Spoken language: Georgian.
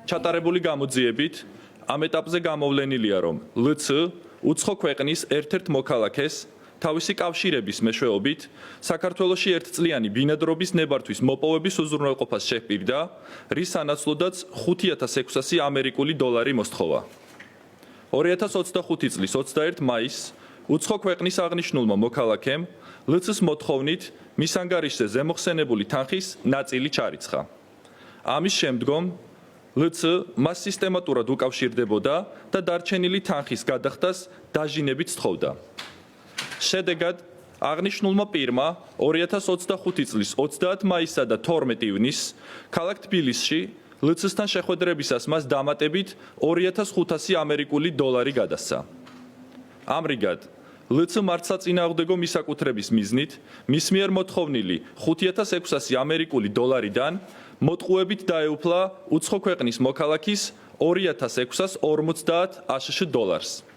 ჩატარებული გამოძიებით ამ ეტაპზე გამოვლენილია, რომ ლც უცხო ქვეყნის ერთ-ერთ მოქალაქეს თავისი კავშირების მეშვეობით საქართველოში ერთწლიანი ბინადრობის ნებართვის მოპოვების უზრუნველყოფას შეჰპირდა, რის სანაცვლოდაც 5600 ამერიკული დოლარი მოსთხოვა. 2025 წლის 21 მაისს უცხო ქვეყნის აღნიშნულმა მოქალაქემ ლც-ს მოთხოვნით მის ანგარიშზე ზემოხსენებული თანხის ნაწილი ჩარიცხა. ამის შემდგომ ლც მას სისტემატურად უკავშირდებოდა და დარჩენილი თანხის გადახდას დაჟინებით სთხოვდა. შედეგად აღნიშნულმა პირმა 2025 წლის 30 მაისსა და 12 ივნისს ქალაქ თბილისში ლც-სთან შეხვედრებისას მას დამატებით 2500 ამერიკული დოლარი გადასცა. ამრიგად ლც მართლსაწინააღმდეგო მისაკუთრების მიზნით მის მიერ მოთხოვნილი 5600 ამერიკული დოლარიდან მოტყუებით დაეუფლა უცხო ქვეყნის მოქალაქის 2650 აშშ დოლარს.